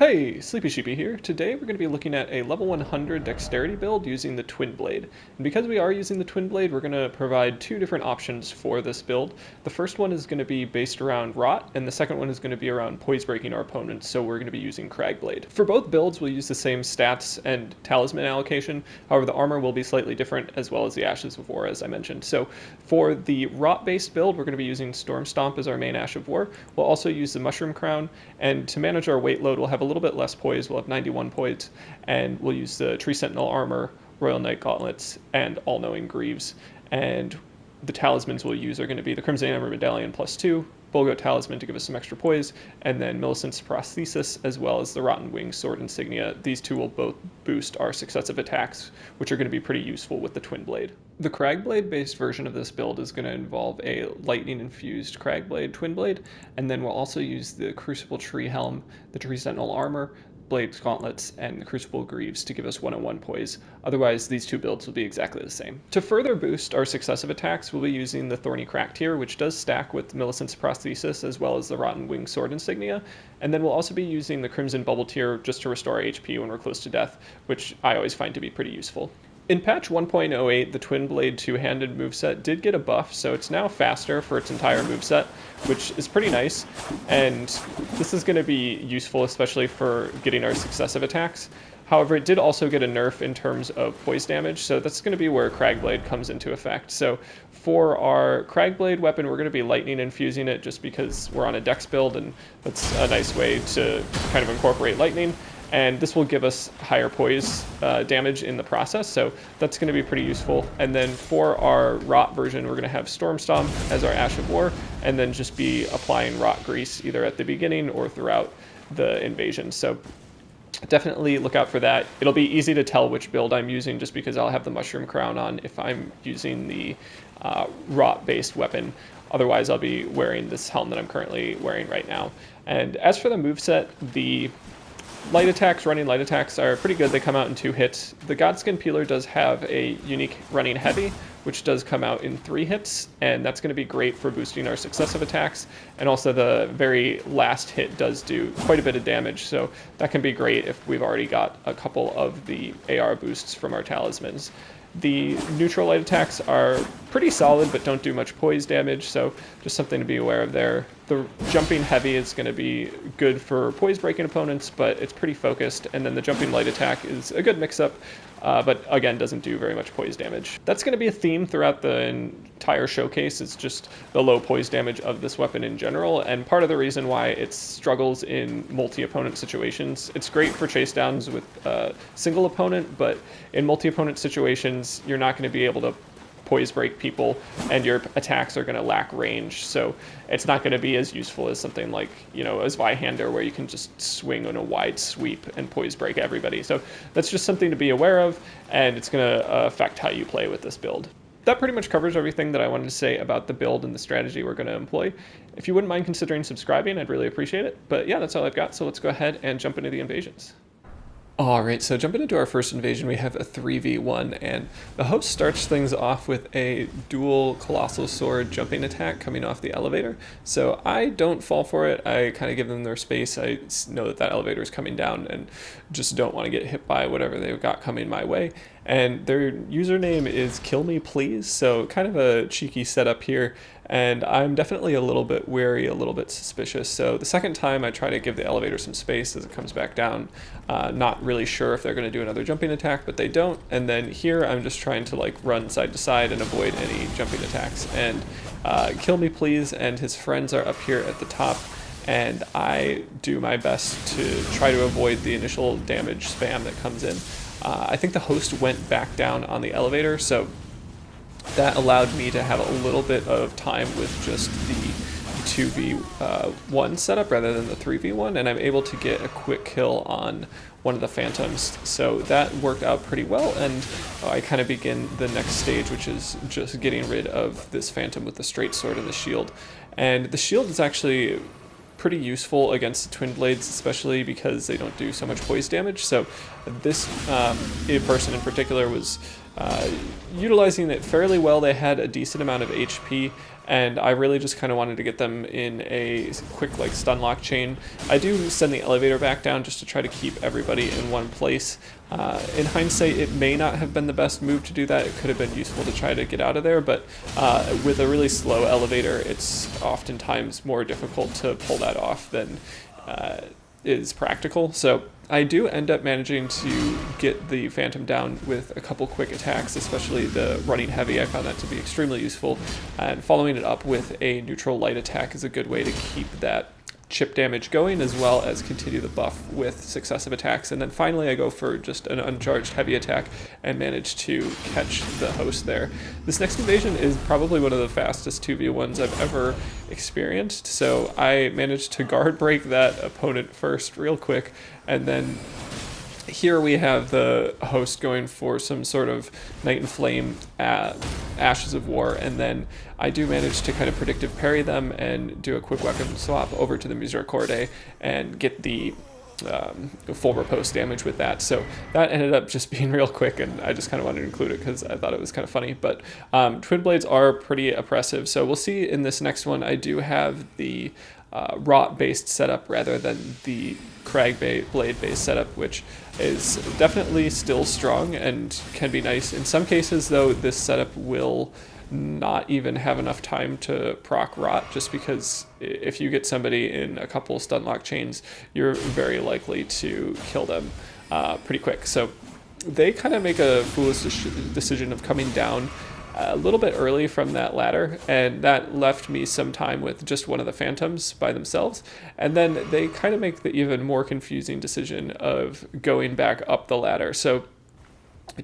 Hey, Sleepy Sheepy here. Today we're going to be looking at a level 100 Dexterity build using the Twinblade. And because we are using the Twinblade, we're going to provide two different options for this build. The first one is going to be based around Rot, and the second one is going to be around poise breaking our opponents, so we're going to be using Cragblade. For both builds, we'll use the same stats and talisman allocation, however the armor will be slightly different, as well as the Ashes of War, as I mentioned. So for the Rot-based build, we're going to be using Storm Stomp as our main Ash of War. We'll also use the Mushroom Crown, and to manage our weight load, we'll have a little bit less poise. We'll have 91 poise, and we'll use the Tree Sentinel armor, Royal Knight gauntlets, and All-Knowing Greaves. And the talismans we'll use are going to be the Crimson Hammer Medallion +2, Bulgo Talisman to give us some extra poise, and then Millicent's Prosthesis, as well as the Rotten Wing Sword Insignia. These two will both boost our successive attacks, which are going to be pretty useful with the Twinblade. The Cragblade-based version of this build is going to involve a lightning-infused Cragblade Twinblade, and then we'll also use the Crucible Tree Helm, the Tree Sentinel armor, Blade's gauntlets, and the Crucible Greaves to give us 101 poise. Otherwise, these two builds will be exactly the same. To further boost our successive attacks, we'll be using the Thorny Crack tier, which does stack with Millicent's Prosthesis as well as the Rotten Wing Sword Insignia. And then we'll also be using the Crimson Bubble tier just to restore HP when we're close to death, which I always find to be pretty useful. In patch 1.08, the Twinblade two-handed moveset did get a buff, so it's now faster for its entire moveset, which is pretty nice, and this is going to be useful especially for getting our successive attacks. However, it did also get a nerf in terms of poise damage, so that's going to be where Cragblade comes into effect. So for our Cragblade weapon, we're going to be lightning infusing it just because we're on a dex build, and that's a nice way to kind of incorporate lightning. And this will give us higher poise damage in the process, so that's going to be pretty useful. And then for our Rot version, we're going to have Storm Stomp as our Ash of War, and then just be applying Rot Grease either at the beginning or throughout the invasion. So definitely look out for that. It'll be easy to tell which build I'm using just because I'll have the Mushroom Crown on if I'm using the Rot-based weapon. Otherwise, I'll be wearing this helm that I'm currently wearing right now. And as for the moveset, the running light attacks are pretty good. They come out in 2 hits. The Godskin Peeler does have a unique running heavy, which does come out in 3 hits, and that's going to be great for boosting our successive attacks. And also the very last hit does do quite a bit of damage, so that can be great if we've already got a couple of the AR boosts from our talismans. The neutral light attacks are pretty solid, but don't do much poise damage, so just something to be aware of there. The jumping heavy is going to be good for poise breaking opponents, but it's pretty focused, and then the jumping light attack is a good mix-up, but again, doesn't do very much poise damage. That's going to be a theme throughout the entire showcase. It's just the low poise damage of this weapon in general, and part of the reason why it struggles in multi-opponent situations. It's great for chase downs with a single opponent, but in multi-opponent situations, you're not going to be able to poise break people, and your attacks are going to lack range, so it's not going to be as useful as something like, you know, as Zweihander, where you can just swing on a wide sweep and poise break everybody. So that's just something to be aware of, and it's going to affect how you play with this build. That pretty much covers everything that I wanted to say about the build and the strategy we're going to employ. If you wouldn't mind considering subscribing, I'd really appreciate it. But yeah, that's all I've got, so let's go ahead and jump into the invasions. Alright, so jumping into our first invasion, we have a 3v1, and the host starts things off with a dual Colossal Sword jumping attack coming off the elevator. So I don't fall for it. I kind of give them their space. I know that that elevator is coming down and just don't want to get hit by whatever they've got coming my way. And their username is Kill Me Please, so kind of a cheeky setup here. And I'm definitely a little bit wary, a little bit suspicious. So the second time I try to give the elevator some space as it comes back down, not really sure if they're going to do another jumping attack, but they don't. And then here I'm just trying to like run side to side and avoid any jumping attacks. And Kill Me Please and his friends are up here at the top, and I do my best to try to avoid the initial damage spam that comes in. I think the host went back down on the elevator, so that allowed me to have a little bit of time with just the 2v1 setup rather than the 3v1, and I'm able to get a quick kill on one of the phantoms. So that worked out pretty well, and I kind of begin the next stage, which is just getting rid of this phantom with the straight sword and the shield. And the shield is actually pretty useful against the Twinblades, especially because they don't do so much poise damage. So this person in particular was utilizing it fairly well. They had a decent amount of HP, and I really just kind of wanted to get them in a quick like stun lock chain. I do send the elevator back down just to try to keep everybody in one place. In hindsight, it may not have been the best move to do that. It could have been useful to try to get out of there, but with a really slow elevator, it's oftentimes more difficult to pull that off than is practical. So I do end up managing to get the Phantom down with a couple quick attacks, especially the running heavy. I found that to be extremely useful, and following it up with a neutral light attack is a good way to keep that chip damage going, as well as continue the buff with successive attacks. And then finally I go for just an uncharged heavy attack and manage to catch the host there. This next invasion is probably one of the fastest 2v1s I've ever experienced, so I managed to guard break that opponent first real quick, and then here we have the host going for some sort of Night and Flame Ashes of War, and then I do manage to kind of predictive parry them and do a quick weapon swap over to the Miséricorde and get the full riposte damage with that. So that ended up just being real quick, and I just kind of wanted to include it because I thought it was kind of funny. But Twin Blades are pretty oppressive, so we'll see in this next one. I do have the rot based setup rather than the crag blade based setup, which is definitely still strong and can be nice. In some cases though, this setup will not even have enough time to proc rot, just because if you get somebody in a couple stun lock chains, you're very likely to kill them pretty quick. So they kind of make a foolish decision of coming down a little bit early from that ladder, and that left me some time with just one of the Phantoms by themselves. And then they kind of make the even more confusing decision of going back up the ladder. So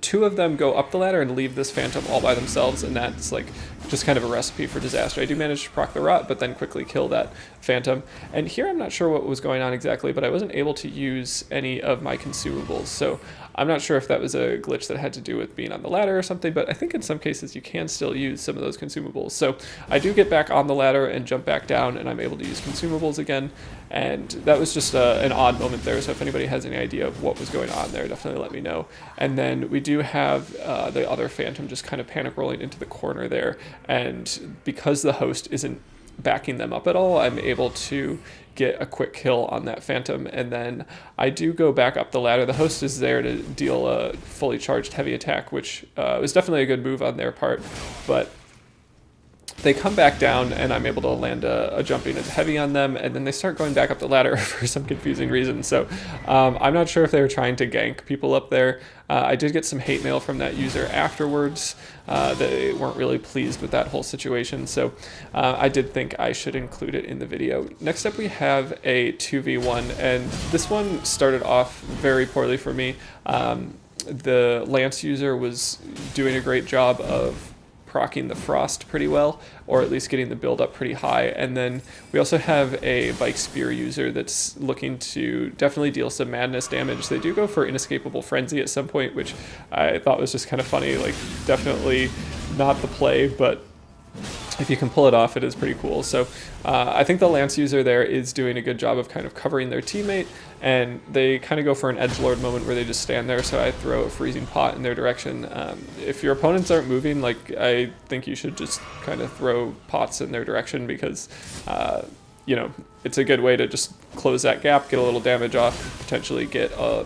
two of them go up the ladder and leave this Phantom all by themselves, and that's like just kind of a recipe for disaster. I do manage to proc the rot, but then quickly kill that Phantom. And here I'm not sure what was going on exactly, but I wasn't able to use any of my consumables. So I'm not sure if that was a glitch that had to do with being on the ladder or something, but I think in some cases you can still use some of those consumables. So I do get back on the ladder and jump back down, and I'm able to use consumables again. And that was just an odd moment there, so if anybody has any idea of what was going on there, definitely let me know. And then we do have the other Phantom just kind of panic rolling into the corner there, and because the host isn't backing them up at all, I'm able to get a quick kill on that Phantom, and then I do go back up the ladder. The host is there to deal a fully charged heavy attack, which was definitely a good move on their part, but they come back down and I'm able to land a jumping heavy on them, and then they start going back up the ladder for some confusing reason. So I'm not sure if they were trying to gank people up there. I did get some hate mail from that user afterwards. They weren't really pleased with that whole situation, so I did think I should include it in the video. Next up we have a 2v1, and this one started off very poorly for me. The Lance user was doing a great job of proccing the frost pretty well, or at least getting the build up pretty high. And then we also have a Bike Spear user that's looking to definitely deal some madness damage. They do go for Inescapable Frenzy at some point, which I thought was just kind of funny. Like, definitely not the play, but if you can pull it off, it is pretty cool. So I think the Lance user there is doing a good job of kind of covering their teammate, and they kind of go for an edgelord moment where they just stand there, so I throw a freezing pot in their direction. If your opponents aren't moving, like, I think you should just kind of throw pots in their direction, because you know, it's a good way to just close that gap, get a little damage off, potentially get a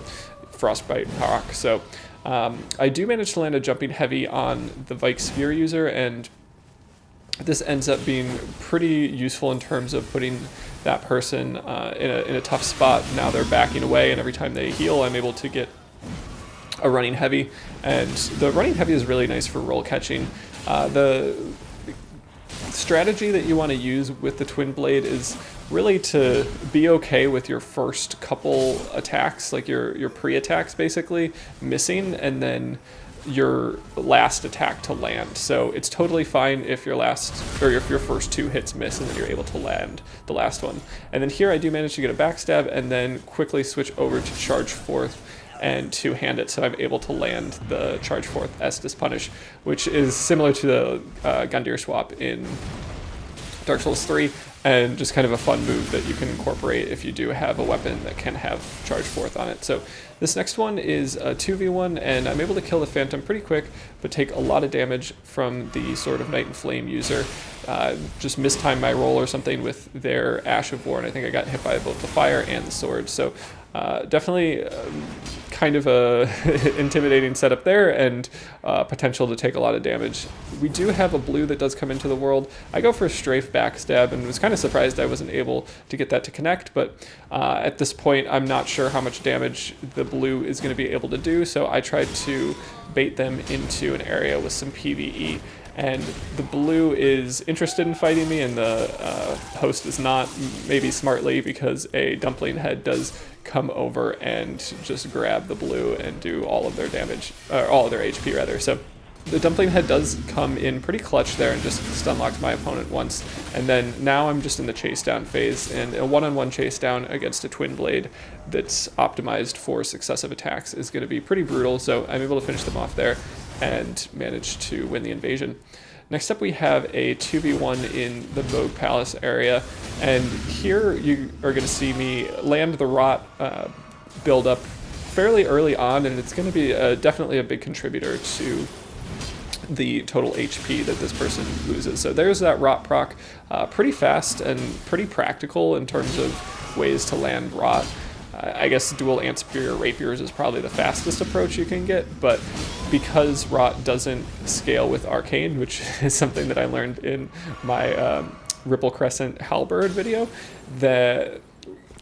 frostbite proc. So I do manage to land a jumping heavy on the Vike Sphere user, and this ends up being pretty useful in terms of putting that person in a tough spot. Now they're backing away, and every time they heal, I'm able to get a running heavy. And the running heavy is really nice for roll catching. The strategy that you want to use with the Twin Blade is really to be okay with your first couple attacks, like your pre-attacks basically, missing, and then your last attack to land. So it's totally fine if your first two hits miss and then you're able to land the last one. And then here I do manage to get a backstab and then quickly switch over to charge forth and two-hand it, so I'm able to land the charge forth Estus Punish, which is similar to the Gundyr swap in Dark Souls 3, and just kind of a fun move that you can incorporate if you do have a weapon that can have charge 4th on it. So this next one is a 2v1, and I'm able to kill the Phantom pretty quick, but take a lot of damage from the Sword of Night and Flame user. Just mistimed my roll or something with their Ash of War, and I think I got hit by both the fire and the sword. So definitely kind of a intimidating setup there, and potential to take a lot of damage. We do have a blue that does come into the world. I go for a strafe backstab and was kind of surprised I wasn't able to get that to connect, but at this point I'm not sure how much damage the blue is going to be able to do, so I tried to bait them into an area with some PvE. And the blue is interested in fighting me, and the host is not, maybe smartly, because a dumpling head does come over and just grab the blue and do all of their damage, or all of their HP rather. So the dumpling head does come in pretty clutch there and just stun locked my opponent once. And then now I'm just in the chase down phase, and a one-on-one chase down against a Twinblade that's optimized for successive attacks is going to be pretty brutal. So I'm able to finish them off there and manage to win the invasion. Next up we have a 2v1 in the Vogue Palace area, and here you are going to see me land the Rot build up fairly early on, and it's going to be definitely a big contributor to the total HP that this person loses. So there's that Rot proc, pretty fast and pretty practical in terms of ways to land Rot. I guess dual Ant-Spear Rapiers is probably the fastest approach you can get, but because Rot doesn't scale with Arcane, which is something that I learned in my Ripple Crescent Halberd video, that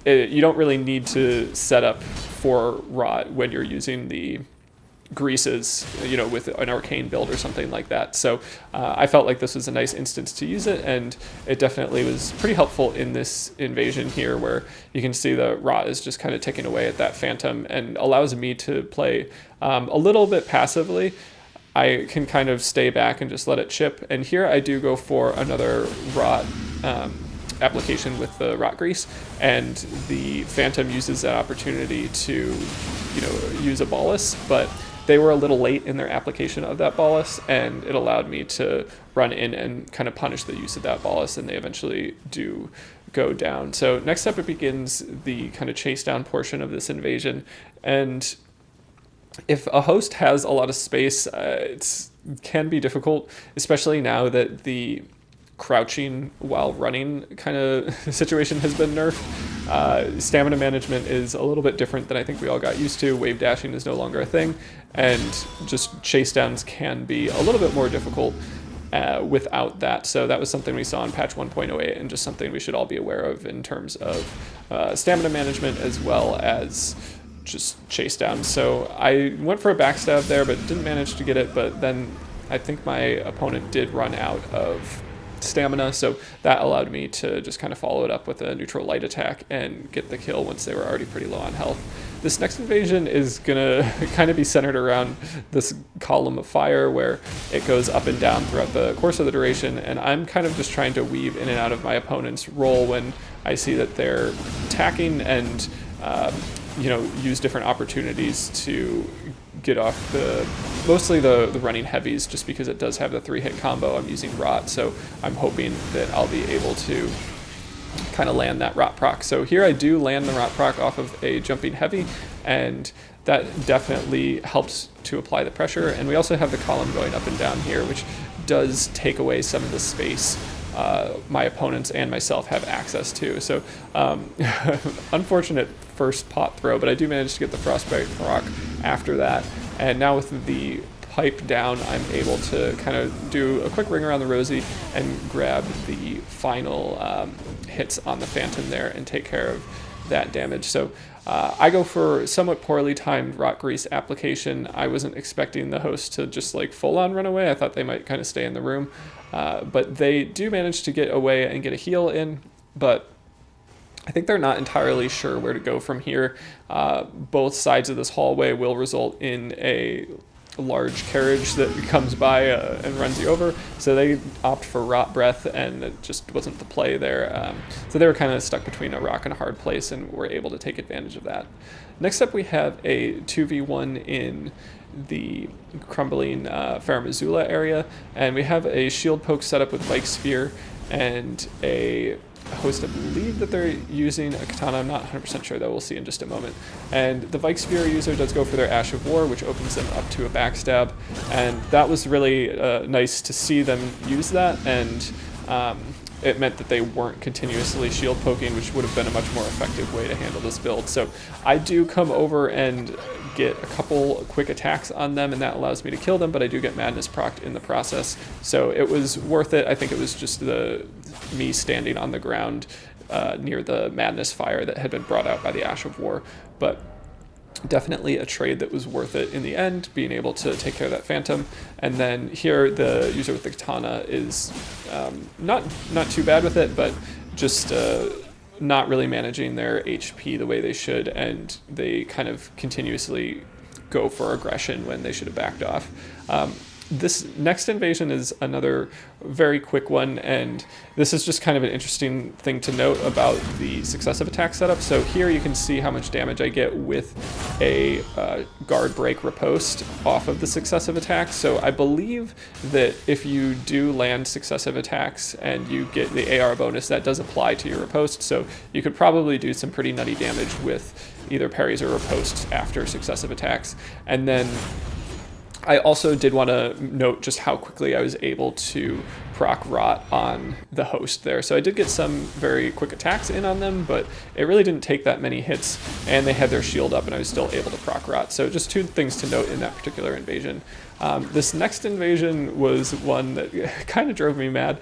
you don't really need to set up for Rot when you're using the greases, you know, with an Arcane build or something like that. So I felt like this was a nice instance to use it, and it definitely was pretty helpful in this invasion here, where you can see the Rot is just kind of ticking away at that Phantom and allows me to play a little bit passively. I can kind of stay back and just let it chip, and here I do go for another Rot application with the Rot Grease, and the Phantom uses that opportunity to, you know, use a bolus, but they were a little late in their application of that bolus, and it allowed me to run in and kind of punish the use of that bolus, and they eventually do go down. So next up it begins the kind of chase down portion of this invasion, and if a host has a lot of space, it can be difficult, especially now that the crouching while running kind of situation has been nerfed. Stamina management is a little bit different than I think we all got used to. Wave dashing is no longer a thing, and just chase downs can be a little bit more difficult without that. So that was something we saw in patch 1.08, and just something we should all be aware of in terms of stamina management as well as just chase down. So I went for a backstab there, but didn't manage to get it, but then I think my opponent did run out of stamina, so that allowed me to just kind of follow it up with a neutral light attack and get the kill once they were already pretty low on health. This next invasion is gonna kind of be centered around this column of fire where it goes up and down throughout the course of the duration, and I'm kind of just trying to weave in and out of my opponent's roll when I see that they're attacking, and you know, use different opportunities to get off mostly the running heavies, just because it does have the 3-hit combo. I'm using Rot, so I'm hoping that I'll be able to kind of land that Rot proc. So here I do land the Rot proc off of a jumping heavy, and that definitely helps to apply the pressure. And we also have the column going up and down here, which does take away some of the space my opponents and myself have access to. So unfortunate first pot throw, but I do manage to get the Frostbite proc after that. And now with the pipe down, I'm able to kind of do a quick ring around the rosy and grab the final hits on the Phantom there and take care of that damage. So I go for somewhat poorly timed Rot Grease application. I wasn't expecting the host to just like full on run away. I thought they might kind of stay in the room, but they do manage to get away and get a heal in, but I think they're not entirely sure where to go from here. Both sides of this hallway will result in a large carriage that comes by and runs you over, so they opt for Rot Breath, and it just wasn't the play there. So they were kind of stuck between a rock and a hard place, and were able to take advantage of that. Next up we have a 2v1 in the crumbling Farum Azula area, and we have a shield poke set up with Bike Sphere and a host, I believe that they're using a katana. I'm not 100% sure, though. We'll see in just a moment. And the Vike Spear user does go for their Ash of War, which opens them up to a backstab. And that was really nice to see them use that. And it meant that they weren't continuously shield poking, which would have been a much more effective way to handle this build. So I do come over and get a couple quick attacks on them, and that allows me to kill them, but I do get Madness procced in the process. So it was worth it. I think it was just me standing on the ground near the Madness fire that had been brought out by the Ash of War. But definitely a trade that was worth it in the end, being able to take care of that Phantom. And then here the user with the katana is not too bad with it, but just not really managing their HP the way they should, and they kind of continuously go for aggression when they should have backed off. This next invasion is another very quick one, and this is just kind of an interesting thing to note about the successive attack setup. So here you can see how much damage I get with a guard break riposte off of the successive attacks. So I believe that if you do land successive attacks and you get the AR bonus, that does apply to your riposte. So you could probably do some pretty nutty damage with either parries or ripostes after successive attacks. And then I also did want to note just how quickly I was able to proc rot on the host there. So I did get some very quick attacks in on them, but it really didn't take that many hits, and they had their shield up and I was still able to proc rot. So just two things to note in that particular invasion. This next invasion was one that kind of drove me mad.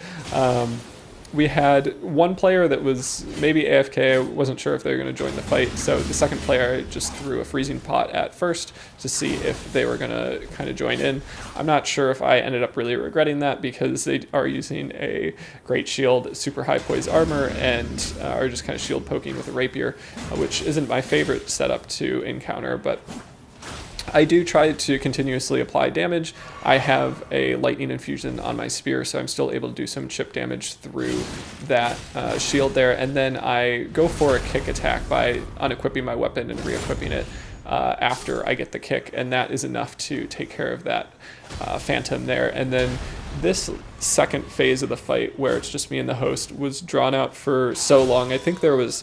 We had one player that was maybe AFK. I wasn't sure if they were going to join the fight. So the second player just threw a freezing pot at first to see if they were going to kind of join in. I'm not sure if I ended up really regretting that, because they are using a great shield, super high poise armor, and are just kind of shield poking with a rapier, which isn't my favorite setup to encounter, but I do try to continuously apply damage. I have a lightning infusion on my spear, so I'm still able to do some chip damage through that shield there. And then I go for a kick attack by unequipping my weapon and re-equipping it after I get the kick, and that is enough to take care of that Phantom there. And then this second phase of the fight, where it's just me and the host, was drawn out for so long. I think there was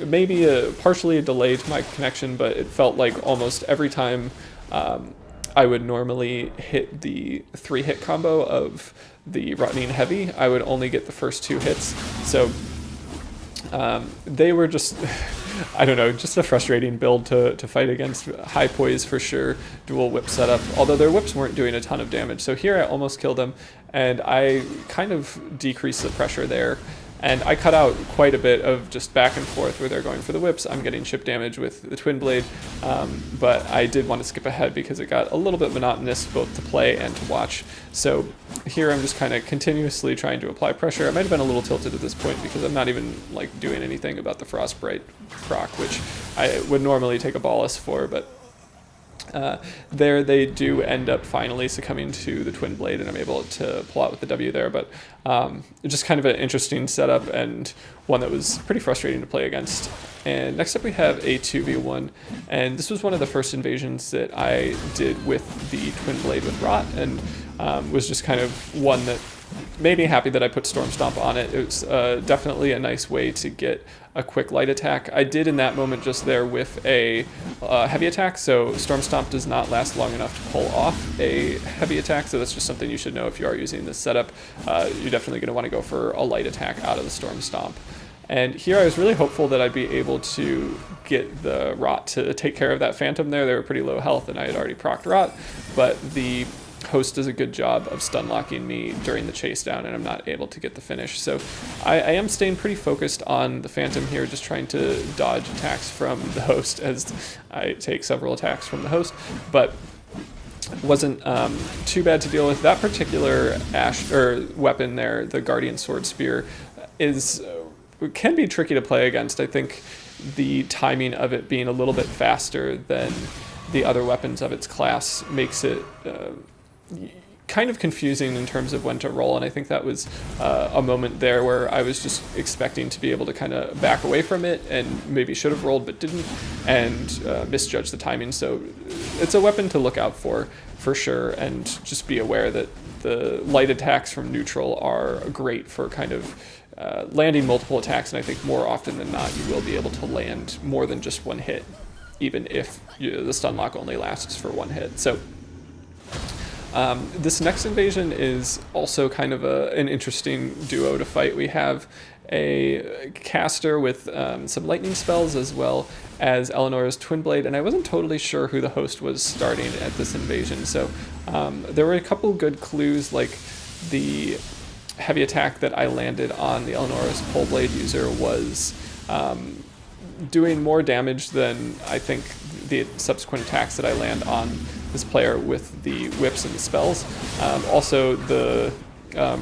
maybe partially a delay to my connection, but it felt like almost every time I would normally hit the 3-hit combo of the Rotting Heavy, I would only get the first 2 hits. So they were just, I don't know, just a frustrating build to fight against. High poise for sure, dual whip setup, although their whips weren't doing a ton of damage. So here I almost killed them, and I kind of decreased the pressure there. And I cut out quite a bit of just back and forth where they're going for the whips. I'm getting chip damage with the Twinblade, but I did want to skip ahead because it got a little bit monotonous both to play and to watch. So here I'm just kind of continuously trying to apply pressure. I might have been a little tilted at this point because I'm not even like doing anything about the Frostbite proc, which I would normally take a Bolus for, but there they do end up finally succumbing to the Twinblade, and I'm able to pull out with the W there. But just kind of an interesting setup, and one that was pretty frustrating to play against. And next up we have a 2v1, and this was one of the first invasions that I did with the Twinblade with Rot, and was just kind of one that made me happy that I put Storm Stomp on it. It was definitely a nice way to get a quick light attack. I did in that moment just there with a heavy attack, so Storm Stomp does not last long enough to pull off a heavy attack, so that's just something you should know if you are using this setup. You're definitely going to want to go for a light attack out of the Storm Stomp. And here I was really hopeful that I'd be able to get the Rot to take care of that Phantom there. They were pretty low health and I had already procced Rot, but the host does a good job of stun locking me during the chase down, and I'm not able to get the finish. So I am staying pretty focused on the Phantom here, just trying to dodge attacks from the host as I take several attacks from the host, but wasn't too bad to deal with. That particular weapon there, the Guardian Sword Spear, can be tricky to play against. I think the timing of it being a little bit faster than the other weapons of its class makes it kind of confusing in terms of when to roll, and I think that was a moment there where I was just expecting to be able to kind of back away from it, and maybe should have rolled but didn't, and misjudged the timing. So it's a weapon to look out for sure, and just be aware that the light attacks from neutral are great for kind of landing multiple attacks, and I think more often than not you will be able to land more than just one hit, even if the stun lock only lasts for one hit. So this next invasion is also kind of an interesting duo to fight. We have a caster with some lightning spells as well as Eleanor's Twinblade, and I wasn't totally sure who the host was starting at this invasion, so there were a couple good clues, like the heavy attack that I landed on the Eleanor's Poleblade user was doing more damage than I think the subsequent attacks that I land on this player with the whips and the spells. Also, the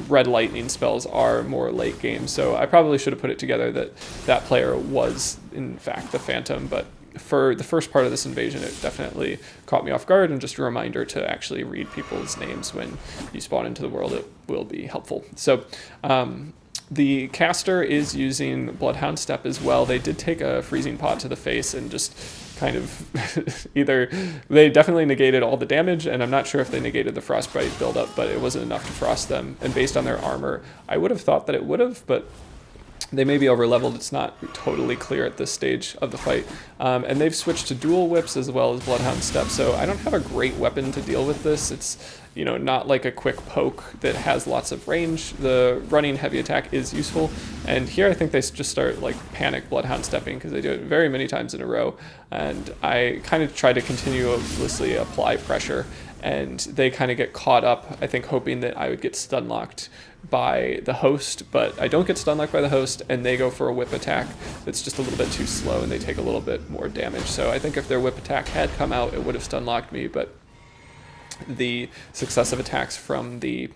red lightning spells are more late game, so I probably should have put it together that that player was in fact the Phantom, but for the first part of this invasion it definitely caught me off guard, and just a reminder to actually read people's names when you spawn into the world, it will be helpful. So the caster is using Bloodhound Step as well. They did take a freezing pot to the face and just kind of either they definitely negated all the damage, and I'm not sure if they negated the frostbite buildup, but it wasn't enough to frost them. And based on their armor, I would have thought that it would have, but they may be over leveled. It's not totally clear at this stage of the fight. And they've switched to dual whips as well as Bloodhound Step, so I don't have a great weapon to deal with this. It's, you know, not like a quick poke that has lots of range. The running heavy attack is useful, and here I think they just start like panic Bloodhound Stepping because they do it very many times in a row, and I kind of try to continuously apply pressure, and they kind of get caught up, I think, hoping that I would get stun locked by the host, but I don't get stun locked by the host, and they go for a whip attack that's just a little bit too slow, and they take a little bit more damage. So I think if their whip attack had come out, it would have stun locked me, but the successive attacks from the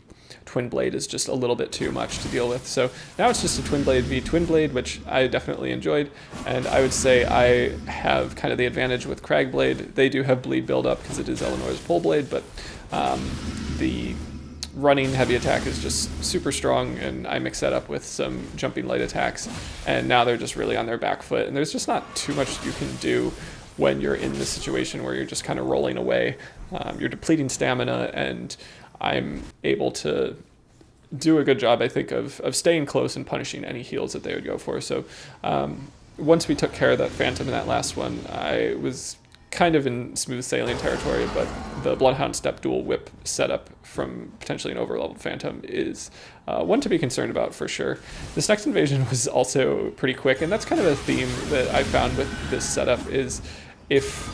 Twinblade is just a little bit too much to deal with. So now it's just a Twinblade v Twinblade, which I definitely enjoyed, and I would say I have kind of the advantage with Cragblade. They do have bleed buildup because it is Eleanor's Poleblade, but the running heavy attack is just super strong, and I mix that up with some jumping light attacks, and now they're just really on their back foot, and there's just not too much you can do when you're in this situation where you're just kind of rolling away. You're depleting stamina, and I'm able to do a good job, I think, of staying close and punishing any heals that they would go for. So once we took care of that Phantom in that last one, I was kind of in smooth sailing territory, but the Bloodhound Step dual whip setup from potentially an overleveled Phantom is one to be concerned about for sure. This next invasion was also pretty quick, and that's kind of a theme that I found with this setup is if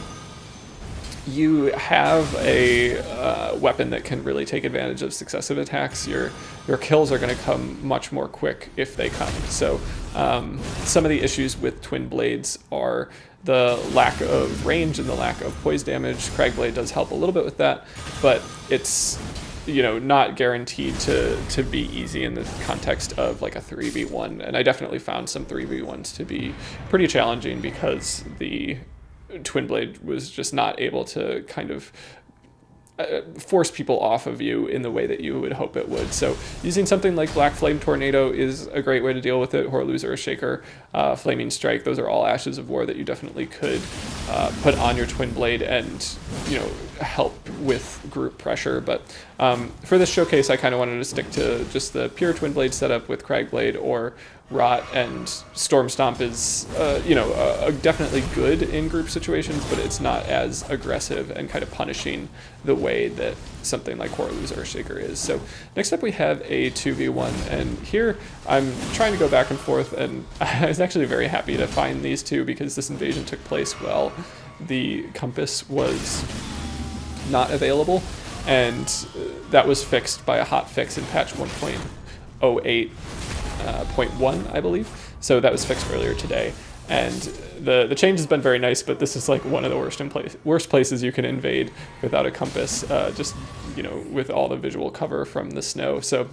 you have a weapon that can really take advantage of successive attacks, your kills are going to come much more quick if they come. So some of the issues with Twin Blades are the lack of range and the lack of poise damage. Cragblade does help a little bit with that, but it's, you know, not guaranteed to be easy in the context of like a 3v1, and I definitely found some 3v1s to be pretty challenging because the Twinblade was just not able to kind of force people off of you in the way that you would hope it would. So using something like Black Flame Tornado is a great way to deal with it. Horloser, Shaker, Flaming Strike, those are all Ashes of War that you definitely could put on your Twinblade and, you know, help with group pressure. But for this showcase, I kind of wanted to stick to just the pure Twinblade setup with Cragblade or Rot, and Storm Stomp is, you know, definitely good in group situations, but it's not as aggressive and kind of punishing the way that something like Horloser or Shaker is. So next up we have a 2v1, and here I'm trying to go back and forth, and I was actually very happy to find these two because this invasion took place while the compass was not available, and that was fixed by a hot fix in patch 1.08.1, I believe. So that was fixed earlier today, and the change has been very nice, but this is like one of the worst places you can invade without a compass, just, you know, with all the visual cover from the snow. So I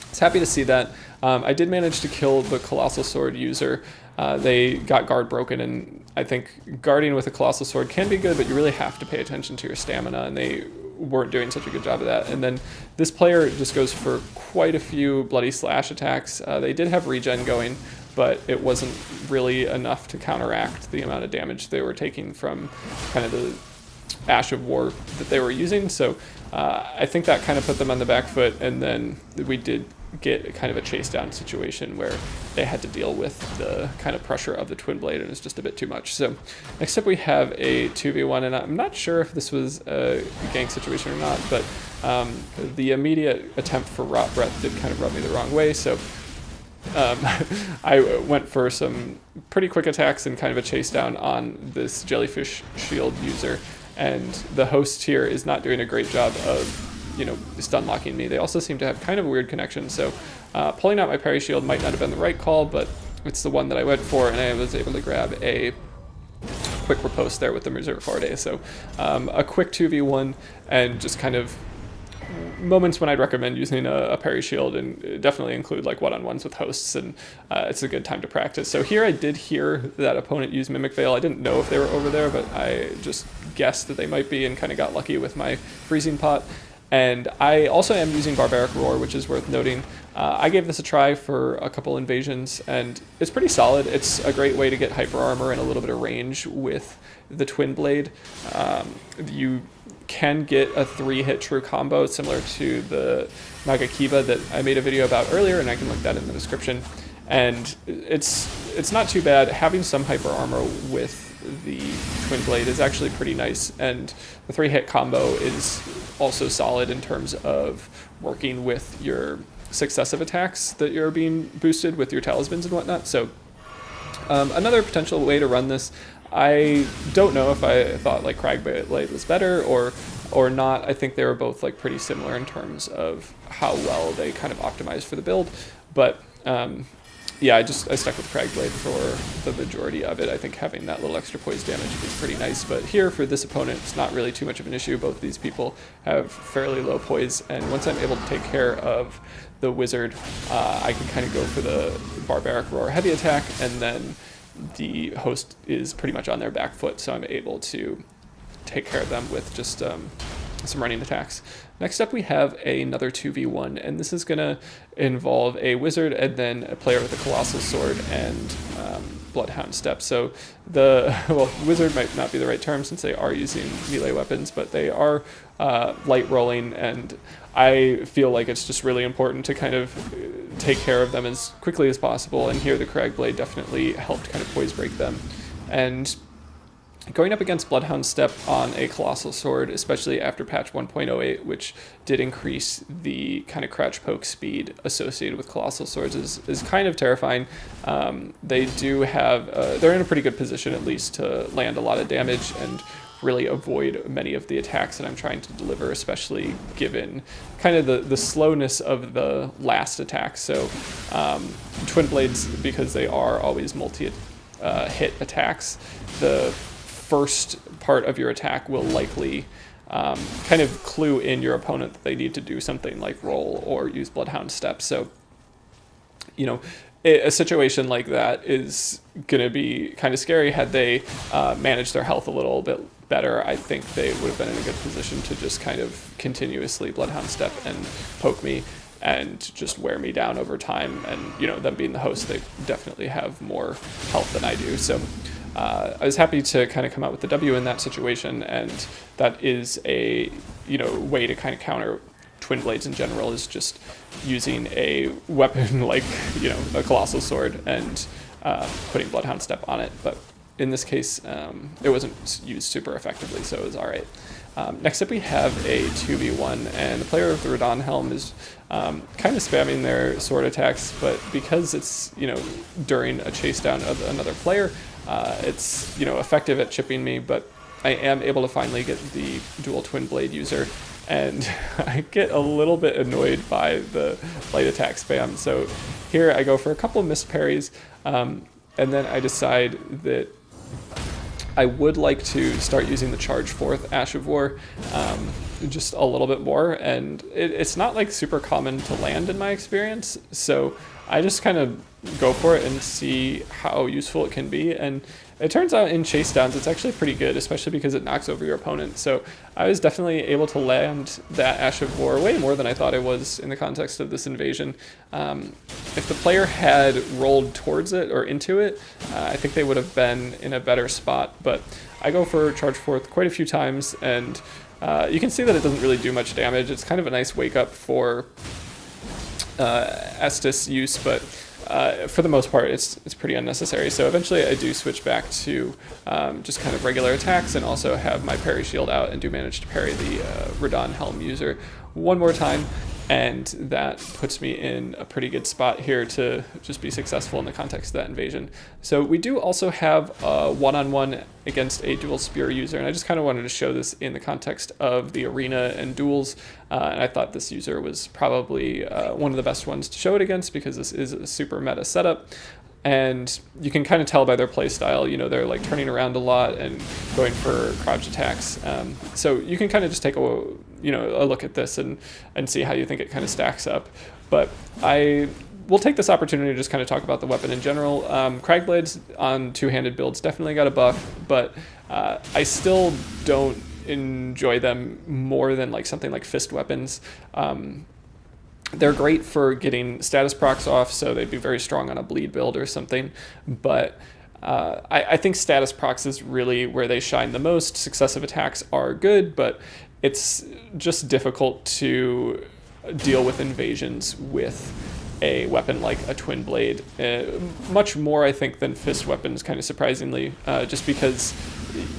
was happy to see that. I did manage to kill the Colossal Sword user. They got guard broken, and I think guarding with a Colossal Sword can be good, but you really have to pay attention to your stamina, and they weren't doing such a good job of that. And then this player just goes for quite a few Bloody Slash attacks. They did have regen going, but it wasn't really enough to counteract the amount of damage they were taking from kind of the Ash of War that they were using. So I think that kind of put them on the back foot, and then we did get kind of a chase down situation where they had to deal with the kind of pressure of the Twinblade, and it's just a bit too much. So next up we have a 2v1, and I'm not sure if this was a gank situation or not, but the immediate attempt for Rot Breath did kind of rub me the wrong way, so I went for some pretty quick attacks and kind of a chase down on this Jellyfish Shield user, and the host here is not doing a great job of, you know, stun locking me. They also seem to have kind of a weird connection, so pulling out my parry shield might not have been the right call, but it's the one that I went for, and I was able to grab a quick riposte there with the Misericordia. So a quick 2v1, and just kind of moments when I'd recommend using a parry shield, and definitely include like one-on-ones with hosts, and it's a good time to practice. So here I did hear that opponent use Mimic Veil. I didn't know if they were over there, but I just guessed that they might be and kind of got lucky with my freezing pot. And I also am using Barbaric Roar, which is worth noting. I gave this a try for a couple invasions, and it's pretty solid. It's a great way to get hyper armor and a little bit of range with the Twinblade. You can get a 3-hit true combo similar to the Nagakiba that I made a video about earlier, and I can link that in the description. And it's not too bad. Having some hyper armor with the Twinblade is actually pretty nice, and the 3-hit combo is also solid in terms of working with your successive attacks that you're being boosted with your talismans and whatnot. So another potential way to run this, I don't know if I thought like Cragblade was better or not. I think they were both like pretty similar in terms of how well they kind of optimized for the build, but yeah, I stuck with Cragblade for the majority of it. I think having that little extra poise damage is pretty nice, but here for this opponent, it's not really too much of an issue. Both of these people have fairly low poise, and once I'm able to take care of the wizard, I can kind of go for the Barbaric Roar heavy attack, and then the host is pretty much on their back foot, so I'm able to take care of them with just some running attacks. Next up we have another 2v1, and this is going to involve a wizard and then a player with a colossal sword and Bloodhound Step. So well, wizard might not be the right term since they are using melee weapons, but they are light rolling, and I feel like it's just really important to kind of take care of them as quickly as possible, and here the Cragblade definitely helped kind of poise break them. And going up against Bloodhound Step on a Colossal Sword, especially after patch 1.08, which did increase the kind of crouch poke speed associated with Colossal Swords, is kind of terrifying. They do have, they're in a pretty good position at least to land a lot of damage and really avoid many of the attacks that I'm trying to deliver, especially given kind of the slowness of the last attack. So Twinblades, because they are always multi-hit attacks, the first part of your attack will likely kind of clue in your opponent that they need to do something like roll or use Bloodhound Step. So, you know, a situation like that is going to be kind of scary. Had they managed their health a little bit better, I think they would have been in a good position to just kind of continuously Bloodhound Step and poke me and just wear me down over time. And, you know, them being the host, they definitely have more health than I do. So I was happy to kind of come out with the W in that situation, and that is a, you know, way to kind of counter Twinblades in general, is just using a weapon like, you know, a Colossal Sword and putting Bloodhound Step on it. But in this case, it wasn't used super effectively, so it was all right. Next up we have a 2v1, and the player of the Radon Helm is kind of spamming their sword attacks, but because it's, you know, during a chase down of another player, it's, you know, effective at chipping me, but I am able to finally get the dual Twinblade user, and I get a little bit annoyed by the light attack spam. So here I go for a couple of missed parries, and then I decide that I would like to start using the Charge Forth Ash of War just a little bit more, and it's not like super common to land in my experience, so I just kind of go for it and see how useful it can be. And it turns out in chase downs it's actually pretty good, especially because it knocks over your opponent. So I was definitely able to land that Ash of War way more than I thought I was in the context of this invasion. If the player had rolled towards it or into it, I think they would have been in a better spot, but I go for Charge Forth quite a few times, and you can see that it doesn't really do much damage. It's kind of a nice wake up for Estus use, but for the most part, it's pretty unnecessary. So eventually I do switch back to just kind of regular attacks, and also have my parry shield out, and do manage to parry the Radon Helm user one more time. And that puts me in a pretty good spot here to just be successful in the context of that invasion. So we do also have a one-on-one against a dual spear user, and I just kind of wanted to show this in the context of the arena and duels. And I thought this user was probably one of the best ones to show it against, because this is a super meta setup. And you can kind of tell by their playstyle, you know, they're like turning around a lot and going for crouch attacks. So you can kind of just take a look at this and see how you think it kind of stacks up. But I will take this opportunity to just kind of talk about the weapon in general. Cragblades on two-handed builds definitely got a buff, but I still don't enjoy them more than like something like fist weapons. They're great for getting status procs off, so they'd be very strong on a bleed build or something, but I think status procs is really where they shine the most. Successive attacks are good, but it's just difficult to deal with invasions with a weapon like a Twinblade. Much more, I think, than fist weapons, kind of surprisingly, just because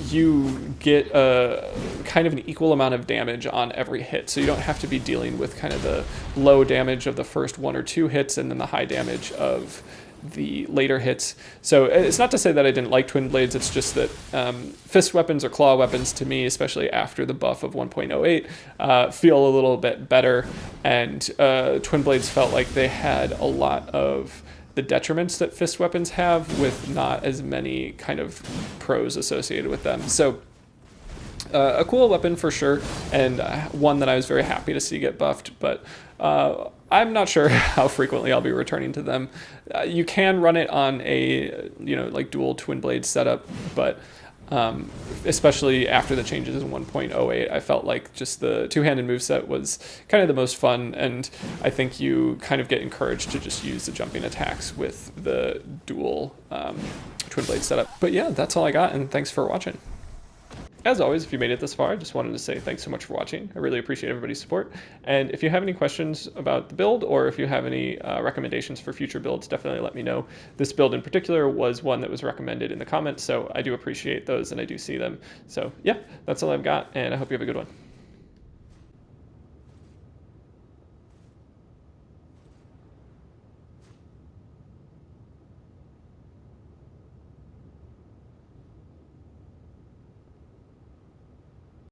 you get a kind of an equal amount of damage on every hit, so you don't have to be dealing with kind of the low damage of the first one or two hits and then the high damage of the later hits. So it's not to say that I didn't like Twinblades, it's just that fist weapons or claw weapons to me, especially after the buff of 1.08, feel a little bit better, and Twinblades felt like they had a lot of the detriments that fist weapons have, with not as many kind of pros associated with them. So a cool weapon for sure, and one that I was very happy to see get buffed, but I'm not sure how frequently I'll be returning to them. You can run it on a like dual Twinblade setup, but especially after the changes in 1.08, I felt like just the two-handed moveset was kind of the most fun, and I think you kind of get encouraged to just use the jumping attacks with the dual Twinblade setup. But yeah, that's all I got, and thanks for watching. As always, if you made it this far, I just wanted to say thanks so much for watching. I really appreciate everybody's support. And if you have any questions about the build, or if you have any recommendations for future builds, definitely let me know. This build in particular was one that was recommended in the comments, so I do appreciate those and I do see them. So yeah, that's all I've got, and I hope you have a good one.